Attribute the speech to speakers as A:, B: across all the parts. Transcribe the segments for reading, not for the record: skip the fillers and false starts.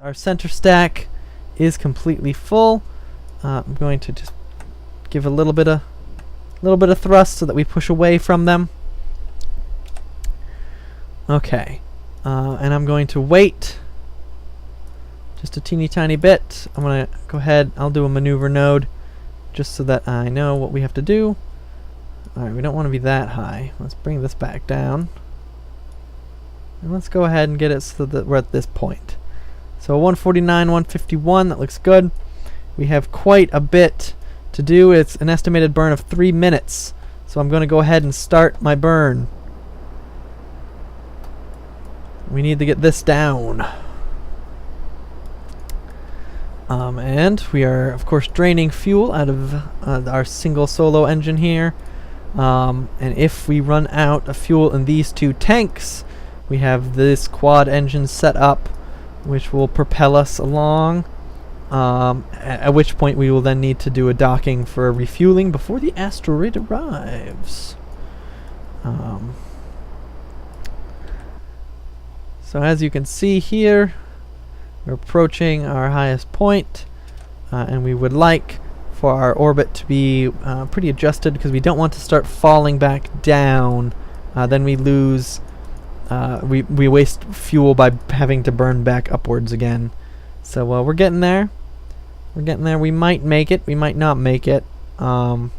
A: Our center stack is completely full. I'm going to just give a little bit of thrust so that we push away from them. Okay, and I'm going to wait just a teeny tiny bit. I'm gonna go ahead. I'll do a maneuver node just so that I know what we have to do. All right, we don't want to be that high. Let's bring this back down, and let's go ahead and get it so that we're at this point. So 149, 151. That looks good. We have quite a bit to do. It's an estimated burn of 3 minutes. So I'm going to go ahead and start my burn. We need to get this down. And we are, of course, draining fuel out of our single solo engine here. And if we run out of fuel in these two tanks, we have this quad engine set up, which will propel us along. At which point we will then need to do a docking for refueling before the asteroid arrives. So as you can see here, we're approaching our highest point, and we would like for our orbit to be pretty adjusted because we don't want to start falling back down. Then we lose, we waste fuel by having to burn back upwards again. So we're getting there. We're getting there. We might make it. We might not make it. I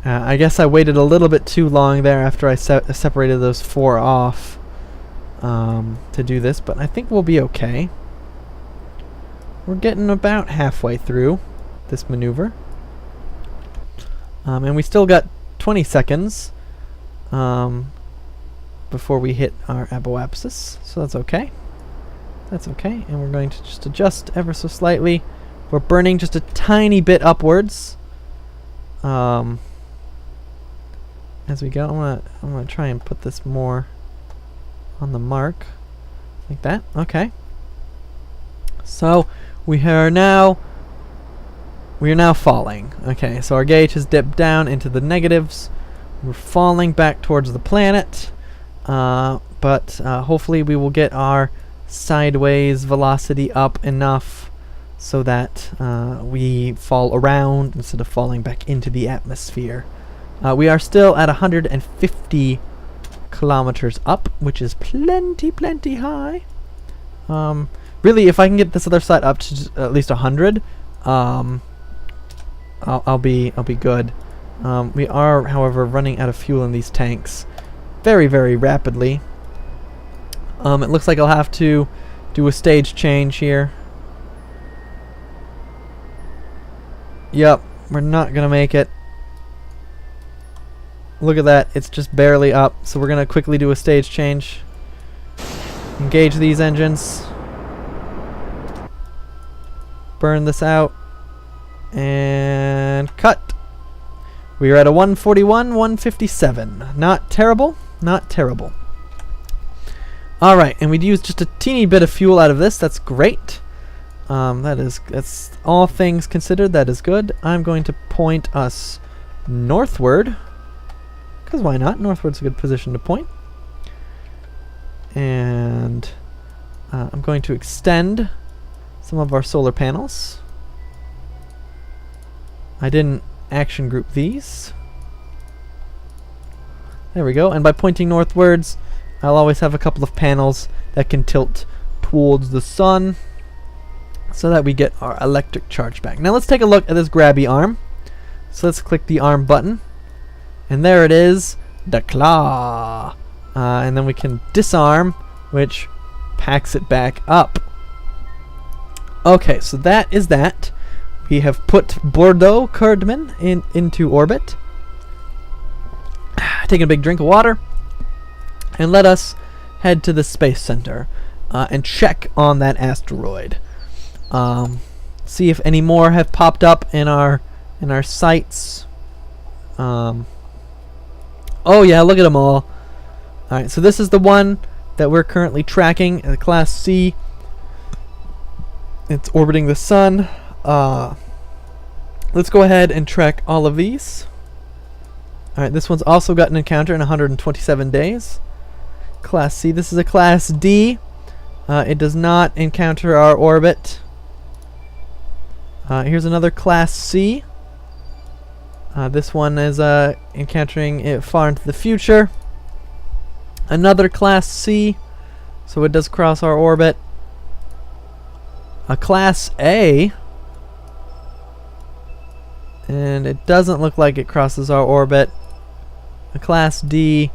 A: guess I waited a little bit too long there after I separated those 4 off to do this, but I think we'll be okay. We're getting about halfway through this maneuver. And we still got 20 seconds before we hit our apoapsis, so that's okay. That's okay, and we're going to just adjust ever so slightly. We're burning just a tiny bit upwards as we go. I'm gonna try and put this more on the mark, like that. Okay. So we are now falling. Okay, so our gauge has dipped down into the negatives. We're falling back towards the planet, but hopefully we will get our sideways velocity up enough so that we fall around instead of falling back into the atmosphere. We are still at 150 kilometers up, which is plenty high. Really, if I can get this other side up to at least 100, I'll be good. We are, however, running out of fuel in these tanks very rapidly. It looks like I'll have to do a stage change here. Yep, we're not gonna make it. Look at that, it's just barely up, so we're gonna quickly do a stage change. Engage these engines. Burn this out. And cut. We are at a 141, 157. Not terrible, not terrible. Alright, and we'd use just a teeny bit of fuel out of this. That's great. That's all things considered, that is good. I'm going to point us northward, because why not? Northward's a good position to point. And I'm going to extend some of our solar panels. I didn't action group these. There we go. And by pointing northwards, I'll always have a couple of panels that can tilt towards the sun so that we get our electric charge back. Now let's take a look at this grabby arm. So let's click the arm button. And there it is, the claw. And then we can disarm, which packs it back up. Okay, so that is that. We have put Bordeaux Curdman into orbit. Taking a big drink of water. And let us head to the Space Center and check on that asteroid. See if any more have popped up in our sights. Oh yeah, look at them all. Alright, so this is the one that we're currently tracking, Class C. It's orbiting the sun. Let's go ahead and track all of these. Alright, this one's also got an encounter in 127 days. Class C. This is a Class D. It does not encounter our orbit. Here's another Class C. This one is encountering it far into the future. Another Class C, so it does cross our orbit. A Class A, and it doesn't look like it crosses our orbit. A Class D,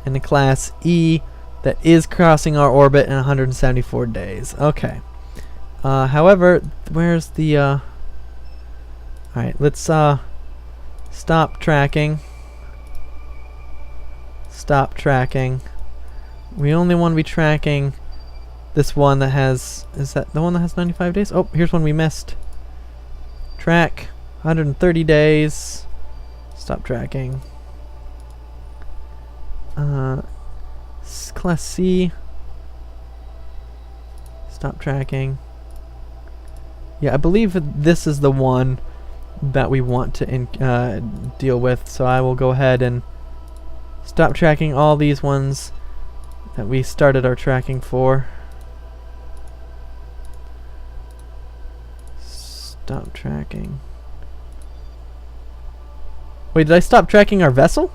A: and a Class E that is crossing our orbit in 174 days. Okay. However, where's the... Alright, let's stop tracking. Stop tracking. We only want to be tracking this one that has... Is that the one that has 95 days? Oh, here's one we missed. Track. 130 days. Stop tracking. Class C. Stop tracking. Yeah, I believe this is the one that we want to deal with. So I will go ahead and stop tracking all these ones that we started our tracking for. Stop tracking. Wait, did I stop tracking our vessel?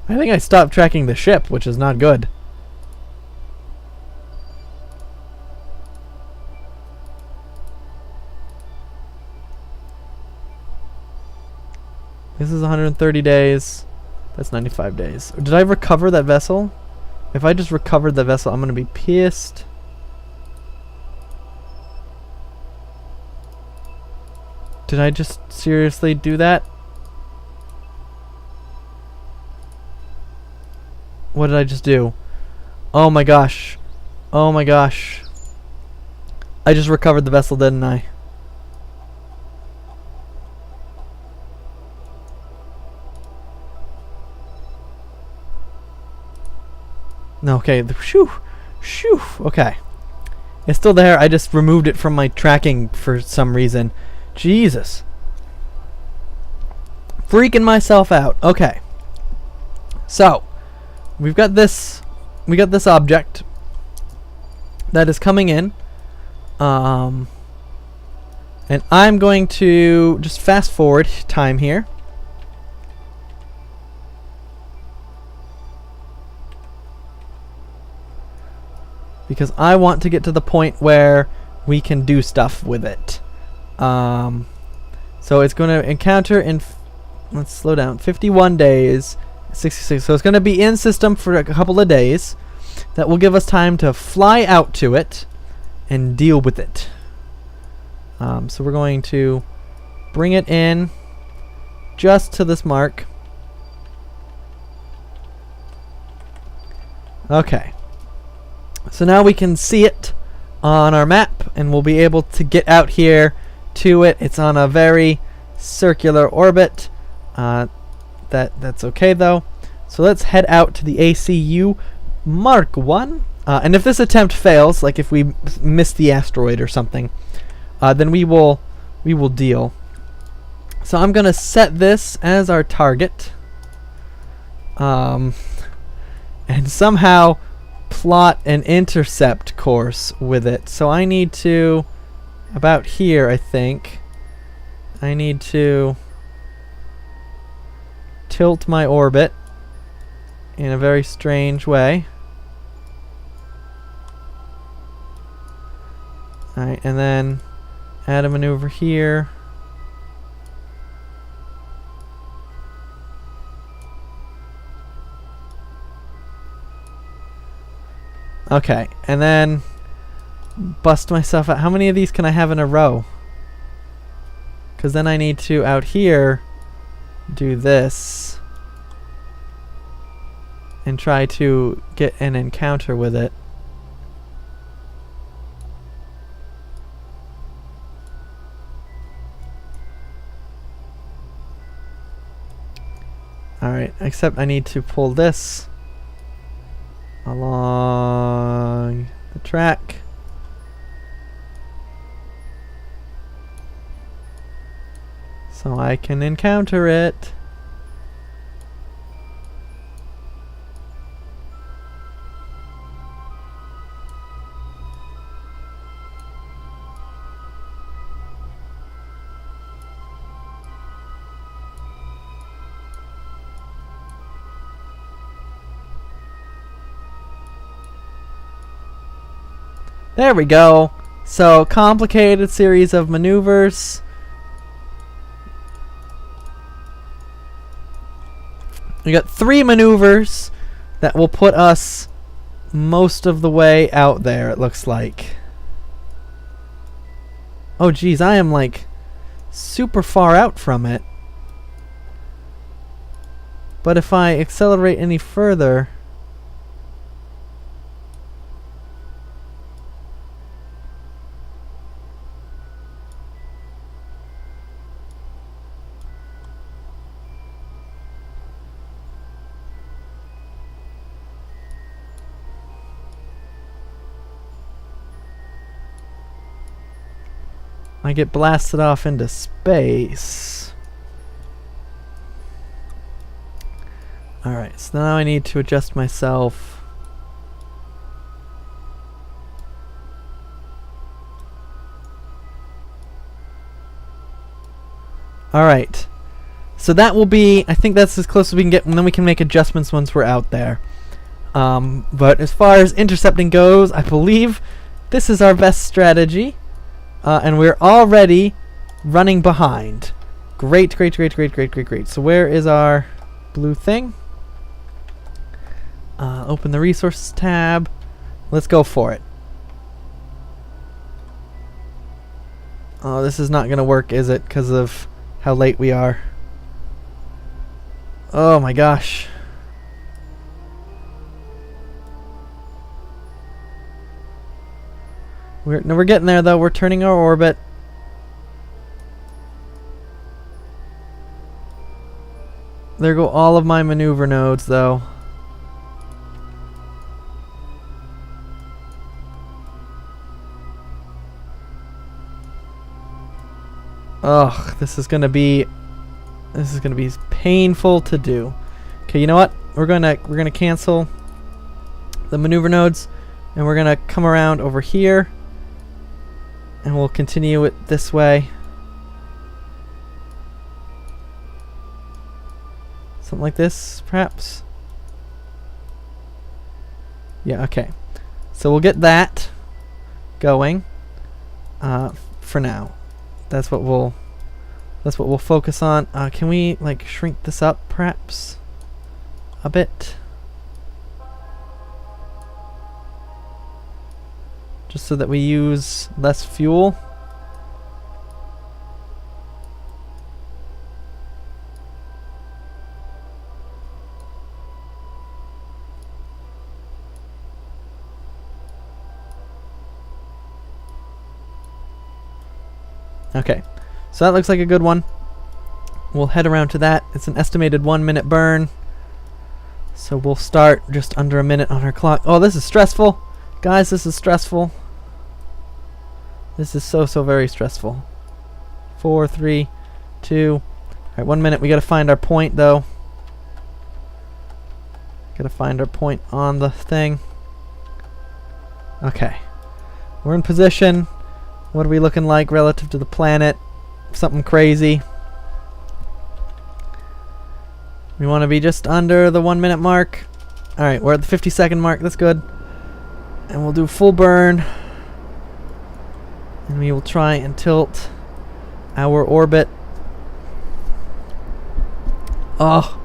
A: I think I stopped tracking the ship, which is not good. This is 130 days. That's 95 days. Did I recover that vessel? If I just recovered the vessel, I'm gonna be pissed. Did I just seriously do that? What did I just do? Oh my gosh. Oh my gosh. I just recovered the vessel, didn't I? No, okay. Shoo. Shoo. Okay. It's still there. I just removed it from my tracking for some reason. Jesus. Freaking myself out. Okay. So, we got this object that is coming in. And I'm going to just fast forward time here. Because I want to get to the point where we can do stuff with it. So it's going to encounter in, let's slow down, 51 days, 66. So it's going to be in system for a couple of days. That will give us time to fly out to it and deal with it. So we're going to bring it in just to this mark. Okay. So now we can see it on our map, and we'll be able to get out here to it. It's on a very circular orbit. That's okay though. So let's head out to the ACU Mark 1. And if this attempt fails, like if we miss the asteroid or something, then we will deal. So I'm gonna set this as our target, and somehow plot an intercept course with it. So I need to, about here I think, I need to tilt my orbit in a very strange way. Alright, and then add a maneuver here. Okay, and then bust myself out. How many of these can I have in a row? Because then I need to, out here, do this and try to get an encounter with it. Alright, except I need to pull this along the track. So I can encounter it. There we go. So, complicated series of maneuvers. We got 3 maneuvers that will put us most of the way out there, it looks like. Oh geez, I am like super far out from it. But if I accelerate any further... I get blasted off into space. Alright, so now I need to adjust myself. Alright. So that will be, I think that's as close as we can get, and then we can make adjustments once we're out there. But as far as intercepting goes, I believe this is our best strategy. And we're already running behind. Great, great, great, great, great, great, great. So where is our blue thing? Open the resources tab. Let's go for it. Oh, this is not going to work, is it? Because of how late we are. Oh my gosh. We're getting there though. We're turning our orbit. There go all of my maneuver nodes though. Ugh, this is gonna be painful to do. Okay, you know what? We're gonna cancel the maneuver nodes, and we're gonna come around over here. And we'll continue it this way. Something like this, perhaps? Yeah, okay. So we'll get that going for now. That's what we'll focus on. Can we like shrink this up perhaps a bit? Just so that we use less fuel. Okay, so that looks like a good one. We'll head around to that. It's an estimated 1 minute burn. So we'll start just under a minute on our clock. Oh, this is stressful. Guys, this is stressful. This is so very stressful. 4, 3, 2. Alright, 1 minute. We gotta find our point though. Gotta find our point on the thing. Okay. We're in position. What are we looking like relative to the planet? Something crazy. We want to be just under the 1 minute mark. Alright, we're at the 50-second mark. That's good. And we'll do full burn. And we will try and tilt our orbit. Oh,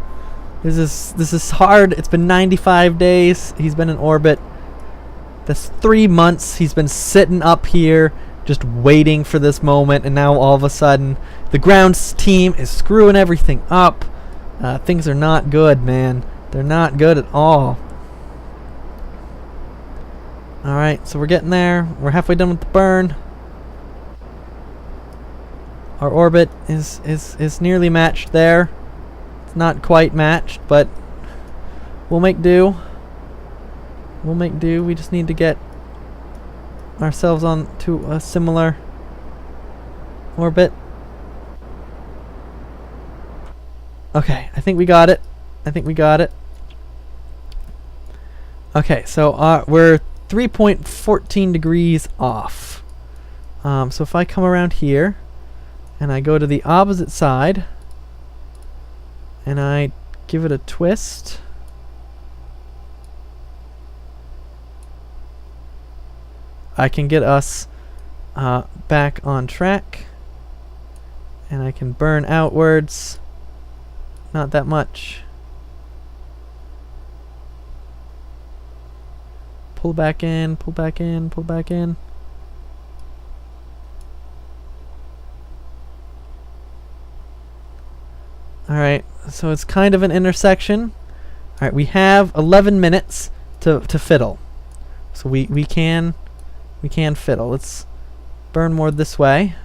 A: this is hard. It's been 95 days. He's been in orbit. That's 3 months. He's been sitting up here just waiting for this moment, and now all of a sudden the grounds team is screwing everything up. Things are not good, man. They're not good at all. Alright, so we're getting there. We're halfway done with the burn. Our orbit is nearly matched there. It's not quite matched, but we'll make do. We'll make do. We just need to get ourselves on to a similar orbit. Okay, I think we got it. I think we got it. Okay, so we're 3.14 degrees off. So if I come around here and I go to the opposite side and I give it a twist. I can get us back on track. And I can burn outwards. Not that much. Pull back in, pull back in, pull back in. Alright, so it's kind of an intersection. Alright, we have 11 minutes to fiddle. So we can fiddle. Let's burn more this way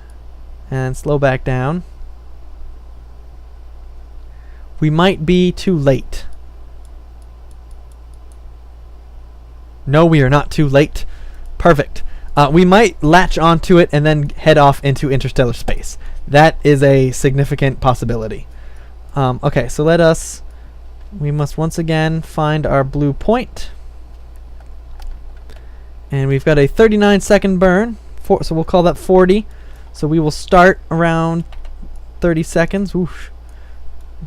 A: and slow back down. We might be too late. No, we are not too late. Perfect. We might latch onto it and then head off into interstellar space. That is a significant possibility. Okay, so we must once again find our blue point. And we've got a 39-second burn, so we'll call that 40. So we will start around 30 seconds. Oof.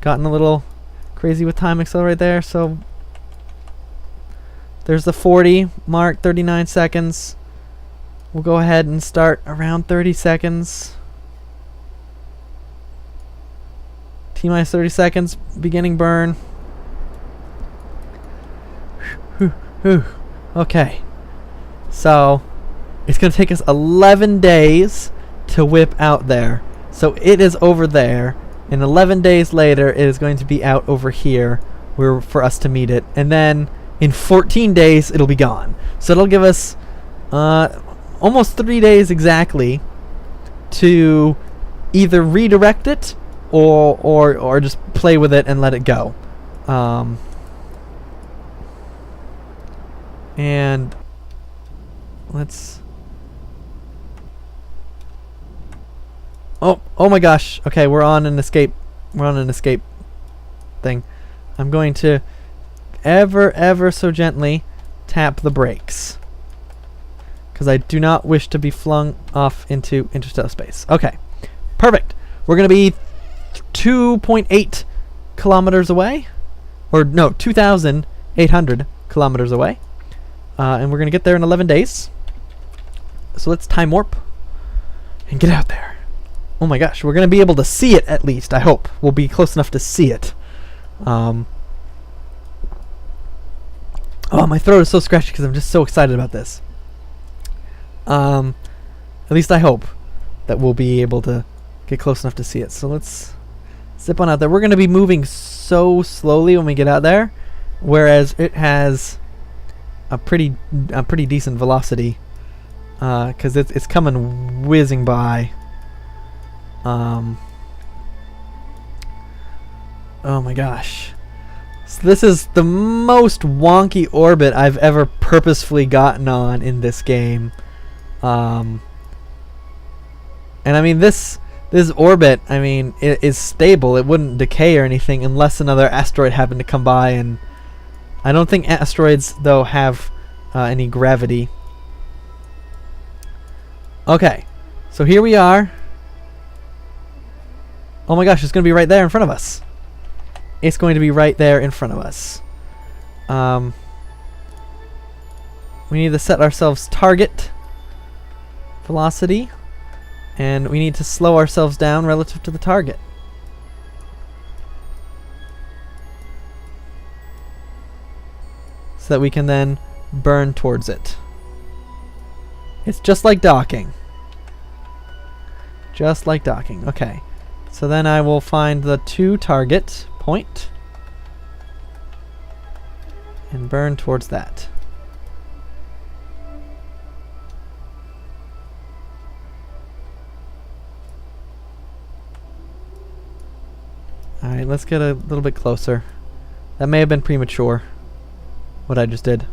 A: Gotten a little crazy with time accelerate there, so there's the 40 mark, 39 seconds. We'll go ahead and start around 30 seconds. T-minus 30 seconds, beginning burn. Okay. So, it's going to take us 11 days to whip out there. So it is over there. And 11 days later, it is going to be out over here for us to meet it. And then in 14 days, it'll be gone. So it'll give us almost 3 days exactly to either redirect it or just play with it and let it go. And let's... Oh my gosh. Okay, we're on an escape. We're on an escape thing. I'm going to ever so gently tap the brakes, because I do not wish to be flung off into interstellar space. Okay, perfect. We're going to be 2.8 kilometers away. Or no, 2,800 kilometers away. And we're going to get there in 11 days. So let's time warp and get out there. Oh my gosh, we're going to be able to see it at least, I hope. We'll be close enough to see it. Oh, my throat is so scratchy because I'm just so excited about this. At least I hope that we'll be able to get close enough to see it. So let's zip on out there. We're going to be moving so slowly when we get out there, whereas it has a pretty decent velocity, because it's coming whizzing by. Oh my gosh. So this is the most wonky orbit I've ever purposefully gotten on in this game. And I mean, this orbit, I mean, it is stable. It wouldn't decay or anything unless another asteroid happened to come by, and I don't think asteroids, though, have any gravity. Okay, so here we are. Oh my gosh, it's going to be right there in front of us. It's going to be right there in front of us. We need to set ourselves target velocity, and we need to slow ourselves down relative to the target. So that we can then burn towards it. It's just like docking. Just like docking. Okay. So then I will find the 2 target point and burn towards that. Alright, let's get a little bit closer. That may have been premature, what I just did.